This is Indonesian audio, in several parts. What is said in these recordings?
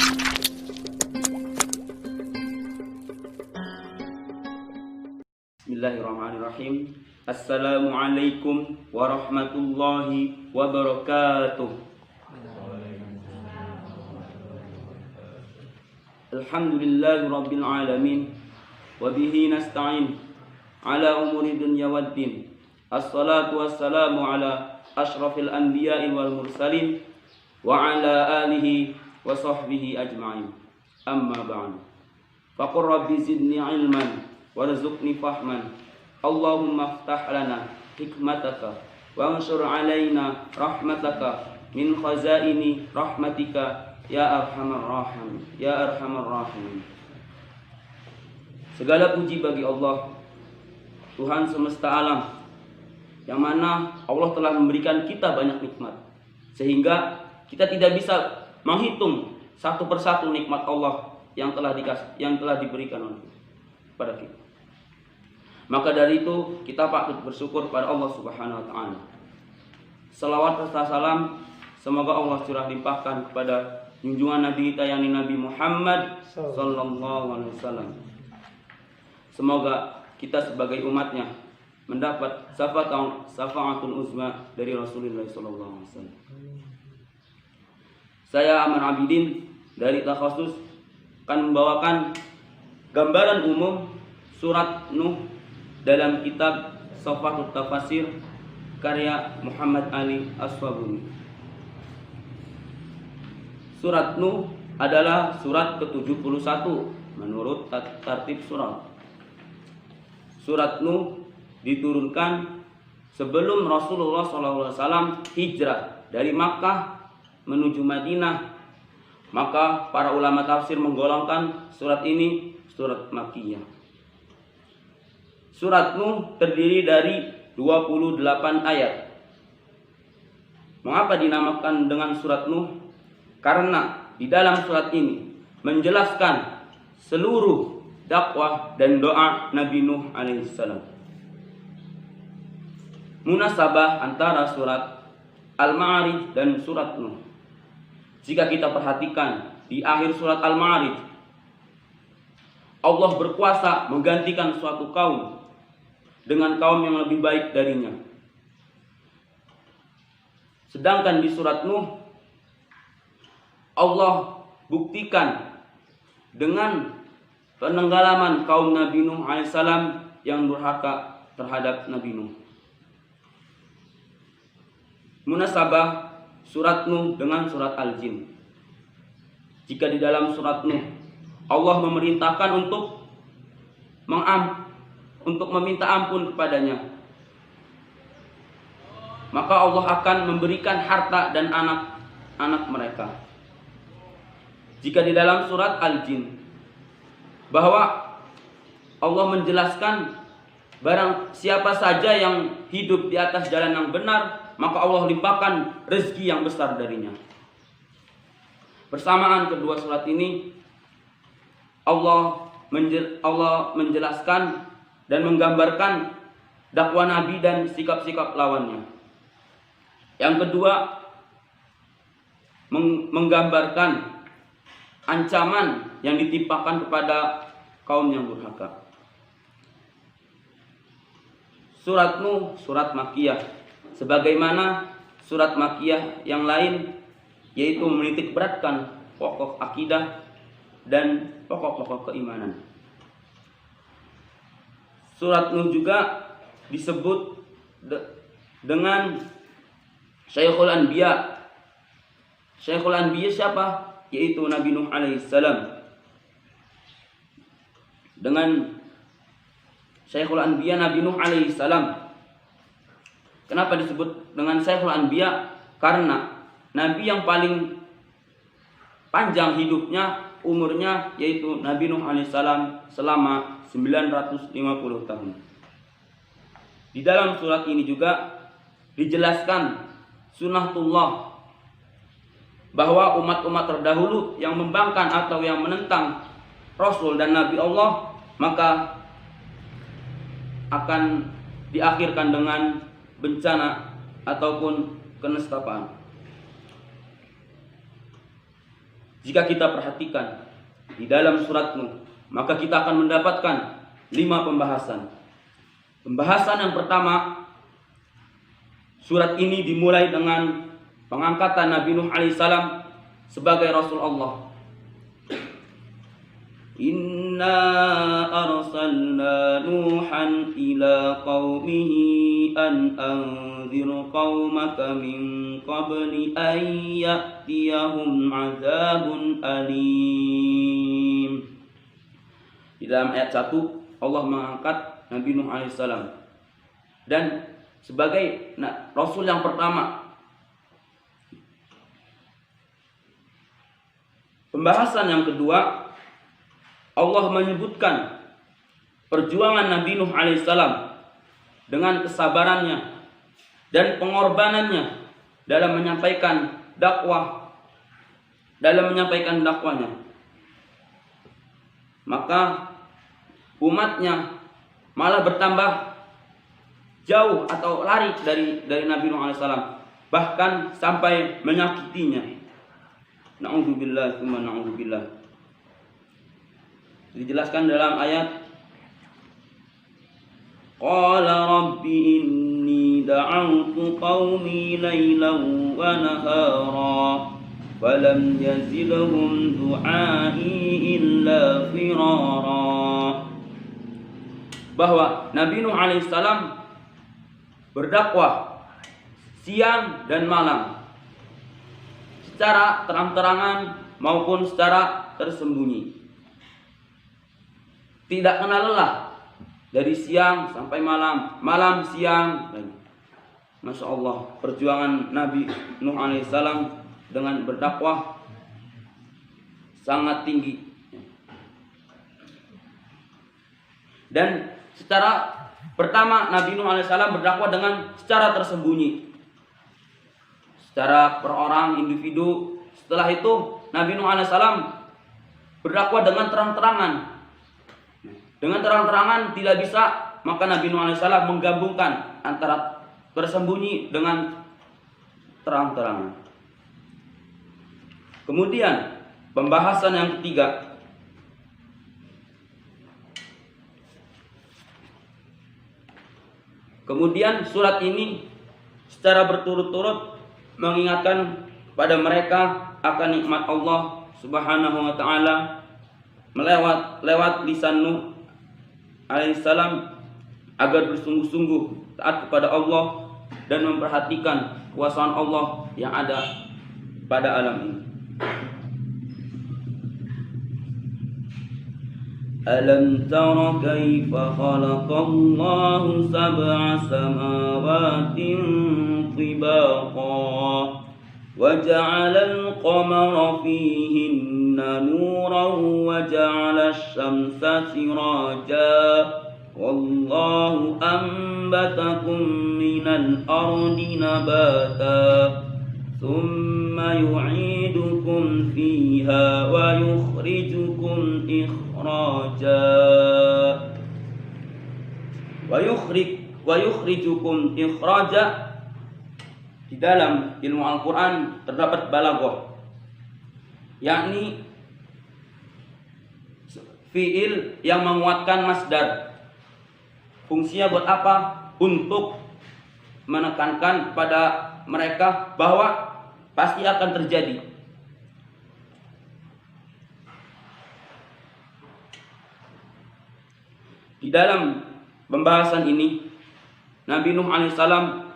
Bismillahirrahmanirrahim. Assalamualaikum warahmatullahi wabarakatuh. Alhamdulillahi rabbil alamin. Wabihi nasta'in ala umuri dunya waddin. Assalatu wassalamu ala ashrafil anbiya'i wal mursalin wa ala alihi wa sahbihi ajma'in. Amma ba'du. Faqur rabbi zidni ilman warzuqni fahman. Allahumma aftah lana hikmataka wa ansur alaina rahmataka min khazaini rahmatika ya arhamar rahimin. Ya arhamar rahimin. Segala puji bagi Allah, Tuhan semesta alam, yang mana Allah telah memberikan kita banyak nikmat, sehingga kita tidak bisa menghitung satu persatu nikmat Allah yang telah diberikan kepada kita. Maka dari itu kita patut bersyukur pada Allah Subhanahu wa taala. Salawat serta salam semoga Allah curah limpahkan kepada junjungan Nabi kita yakni Nabi Muhammad sallallahu alaihi wasallam. Semoga kita sebagai umatnya mendapat syafaatul uzma dari Rasulullah sallallahu alaihi wasallam. Saya Aman Abidin dari Takhasus akan membawakan gambaran umum surat Nuh dalam kitab Safahatut Tafasir karya Muhammad Ali Aswabuni. Surat Nuh adalah surat ke-71 menurut tartib surat. Surat Nuh diturunkan sebelum Rasulullah SAW hijrah dari Makkah menuju Madinah. Maka para ulama tafsir menggolongkan surat ini surat Makkiyah. Surat Nuh terdiri dari 28 ayat. Mengapa dinamakan dengan surat Nuh? Karena di dalam surat ini menjelaskan seluruh dakwah dan doa Nabi Nuh alaihissalam. Munasabah antara surat Al-Ma'arij dan surat Nuh. Jika kita perhatikan di akhir surat Al-Ma'arij, Allah berkuasa menggantikan suatu kaum dengan kaum yang lebih baik darinya. Sedangkan di surat Nuh, Allah buktikan dengan penenggelaman kaum Nabi Nuh alaihissalam yang durhaka terhadap Nabi Nuh. Munasabah surat Nuh dengan surat Al-Jin. Jika di dalam surat Nuh Allah memerintahkan untuk meminta ampun kepadanya, maka Allah akan memberikan harta dan anak-anak mereka. Jika di dalam surat Al-Jin bahwa Allah menjelaskan barang siapa saja yang hidup di atas jalan yang benar, maka Allah limpahkan rezeki yang besar darinya. Bersamaan kedua surat ini Allah menjelaskan dan menggambarkan dakwah Nabi dan sikap-sikap lawannya. Yang kedua, menggambarkan ancaman yang ditimpakan kepada kaum yang durhaka. Surat Nuh, surat Makkiyah. Sebagaimana surat Makkiyah yang lain, yaitu menitik beratkan pokok akidah dan pokok-pokok keimanan. Surat Nuh juga disebut dengan Syekhul Anbiya. Syekhul Anbiya siapa? Yaitu Nabi Nuh alaihissalam. Dengan Syekhul Anbiya Nabi Nuh alaihissalam. Kenapa disebut dengan Syekhul Anbiya? Karena Nabi yang paling panjang hidupnya, umurnya, yaitu Nabi Nuh alaihissalam selama 950 tahun. Di dalam surat ini juga dijelaskan sunnatullah, bahwa umat-umat terdahulu yang membangkang atau yang menentang Rasul dan Nabi Allah, maka akan diakhirkan dengan bencana ataupun kenestapaan. Jika kita perhatikan di dalam surat Nuh, maka kita akan mendapatkan 5 pembahasan. Pembahasan yang pertama, surat ini dimulai dengan pengangkatan Nabi Nuh alaihissalam sebagai Rasul Allah. Inna arsalna Nuhan ila qaumihi an anzir qaumaka min qabli an ya'tiyahum azabun alim. Di dalam ayat 1 Allah mengangkat Nabi Nuh alaihissalam dan sebagai Rasul yang pertama. Pembahasan yang kedua, Allah menyebutkan perjuangan Nabi Nuh alaihissalam dengan kesabarannya dan pengorbanannya dalam menyampaikan dakwahnya. Maka umatnya malah bertambah jauh atau lari dari Nabi Nuh alaihissalam, bahkan sampai menyakitinya. Na'udzubillah tsumma na'udzubillah. Dijelaskan dalam ayat, Qala rabbi inni da'awtu qaumi laylan wa nahara falam yazidhum du'ai illa firara. Bahwa Nabi Nuh alaihissalam berdakwah siang dan malam, secara terang-terangan maupun secara tersembunyi. Tidak kenal lelah, dari siang sampai malam, malam siang. Masya Allah, perjuangan Nabi Nuh alaihissalam dengan berdakwah sangat tinggi. Dan secara pertama Nabi Nuh alaihissalam berdakwah dengan secara tersembunyi, secara per orang, individu. Setelah itu Nabi Nuh alaihissalam berdakwah dengan terang-terangan. Dengan terang-terangan tidak bisa, maka Nabi Nuh alaihissalam menggabungkan antara tersembunyi dengan terang-terangan. Kemudian pembahasan yang ketiga, kemudian surat ini secara berturut-turut mengingatkan pada mereka akan nikmat Allah Subhanahu wa taala lewat lisan Nuh alaihissalam agar bersungguh-sungguh taat kepada Allah dan memperhatikan kuasaan Allah yang ada pada alam ini. Alam tara kaifa khalaqallahu sab'a samawatin tibaqa wa ja'ala al-qamara fihinna nuran wa ja'ala asy-syamsa siraja wallahu anbatakum minal ardi nabata thumma yu'idukum fiha wa yukhrijukum ikhraja wa yukhrijukum ikhraja. Di dalam ilmu Al-Quran terdapat balaghah, yakni fiil yang menguatkan masdar. Fungsinya buat apa? Untuk menekankan pada mereka bahwa pasti akan terjadi. Di dalam pembahasan ini Nabi Nuh alaihissalam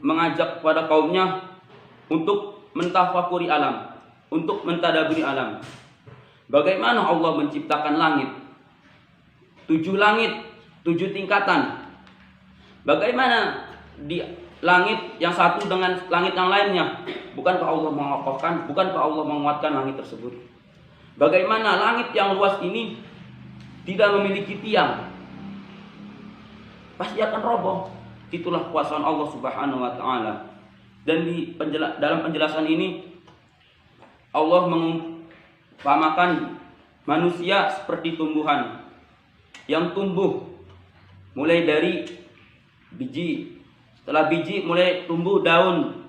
mengajak kepada kaumnya untuk mentafakuri alam, untuk mentadaburi alam. Bagaimana Allah menciptakan langit, 7 langit, 7 tingkatan. Bagaimana di langit yang satu dengan langit yang lainnya? Bukankah Allah mengokohkan, bukankah Allah menguatkan langit tersebut? Bagaimana langit yang luas ini tidak memiliki tiang? Pasti akan roboh. Itulah kuasaan Allah Subhanahu wa taala. Dan dalam penjelasan ini Allah mengumpamakan manusia seperti tumbuhan yang tumbuh mulai dari biji. Setelah biji mulai tumbuh daun.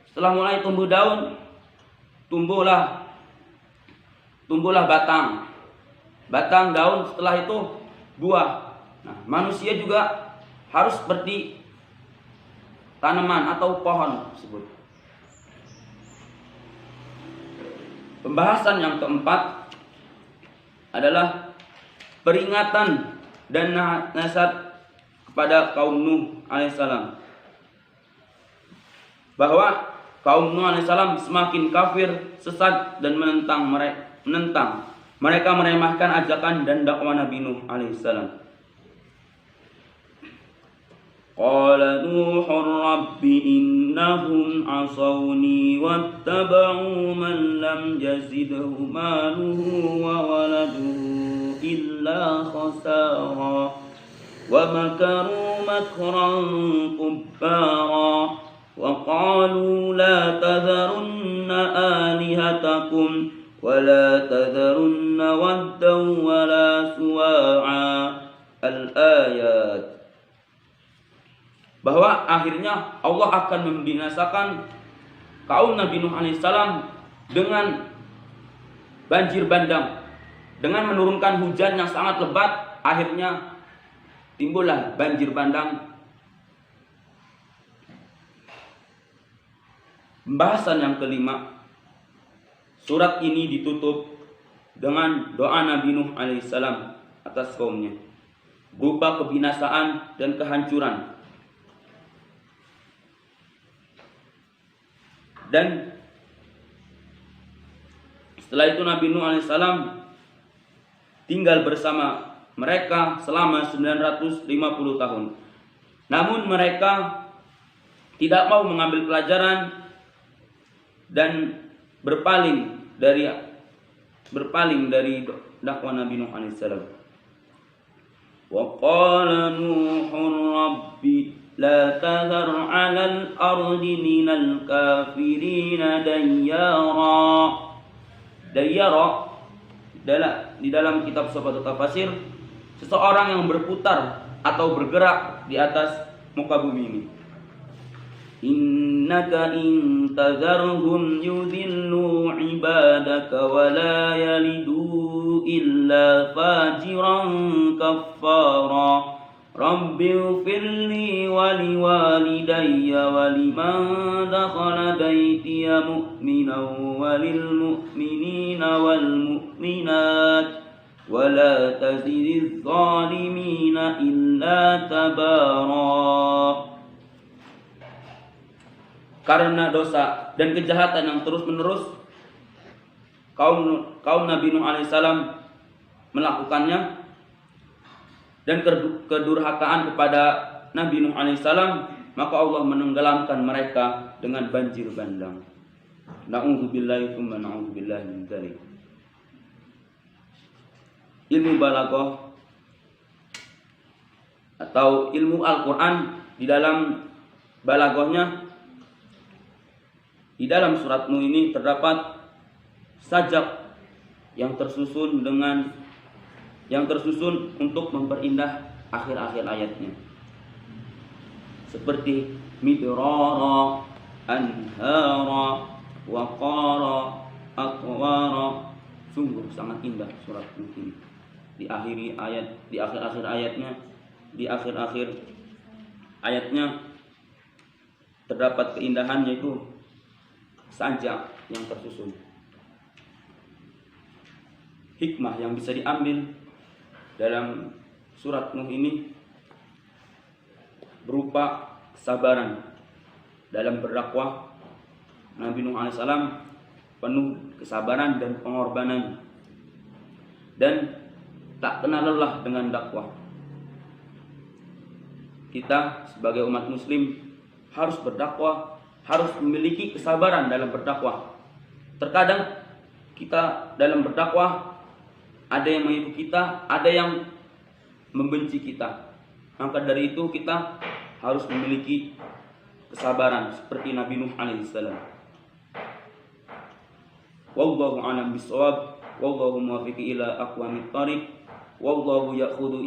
Setelah mulai tumbuh daun, tumbuhlah batang. Batang, daun, setelah itu buah. Nah, manusia juga harus seperti tanaman atau pohon tersebut. Pembahasan yang keempat adalah peringatan dan nasihat kepada kaum Nuh alaihissalam, bahwa kaum Nuh alaihissalam semakin kafir, sesat dan menentang. Mereka meremehkan ajakan dan dakwah Nabi Nuh alaihissalam. Qala Nuhur Rabbi innahum asawni wattaba'u man lam yazidhu maluhu wa waladuhu illa khasara wa makaru makran kubbara wa qalu la tadharunna alihatakum wa la tadharunna waddan wa la suwa'a. Al-ayat. Bahwa akhirnya Allah akan membinasakan kaum Nabi Nuh alaihissalam dengan banjir bandang, dengan menurunkan hujan yang sangat lebat. Akhirnya timbullah banjir bandang. Pembahasan yang kelima, surat ini ditutup dengan doa Nabi Nuh alaihissalam atas kaumnya berupa kebinasaan dan kehancuran. Dan setelah itu Nabi Nuh alaihissalam tinggal bersama mereka selama 950 tahun. Namun mereka tidak mau mengambil pelajaran dan berpaling dari dakwah Nabi Nuh alaihissalam. Wa qala Nuhur Rabbi la tadhar 'alal ardi minal kafirina dayyara. Dayyara di dalam kitab Safatul Tafasir, seseorang yang berputar atau bergerak di atas muka bumi ini. Innaka in tadharhum yudhillu ibadaka wa la yalidu illa fajiran kaffara. Rabbi ighfirli wa liwalidayya wa liman dakhala baytiya mu'minan wa lil mu'minina wal mu'minat wa la tazidiz zalimina illa tabara. Karena dosa dan kejahatan yang terus-menerus kaum Nabi Nuh alaihissalam melakukannya, dan kedurhakaan kepada Nabi Nuh alaihissalam, maka Allah menenggelamkan mereka dengan banjir bandang. Na'udzubillahi tsumma na'udzubillahi min dzalik. Ilmu balaghah atau ilmu Al-Quran, di dalam balaghahnya, di dalam surat Nuh ini terdapat sajak yang tersusun untuk memperindah akhir-akhir ayatnya, seperti midrara, anhara, waqara, atwara. Sungguh sangat indah surat Nuh ini. Di akhir-akhir ayatnya terdapat keindahan, yaitu sajak yang tersusun. Hikmah yang bisa diambil dalam surat Nuh ini berupa kesabaran dalam berdakwah. Nabi Nuh alaihissalam penuh kesabaran dan pengorbanan, dan tak kenal lelah dengan dakwah. Kita sebagai umat muslim harus berdakwah, harus memiliki kesabaran dalam berdakwah. Terkadang kita dalam berdakwah ada yang mengikuti kita, ada yang membenci kita. Maka dari itu kita harus memiliki kesabaran seperti Nabi Nuh alaihissalam. Wallahu a'lam bishawab, wallahu muwaffiq ila aqwamit thariq, wallahu ya'khudhu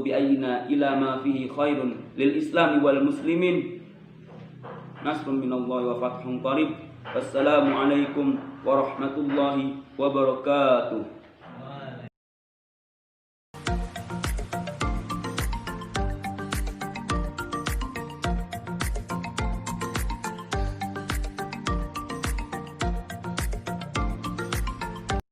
bi ayyina ila ma fihi khairun lil islami wal muslimin. nasrun minallahi wa fathun qarib. Wassalamu alaikum warahmatullahi wabarakatuh.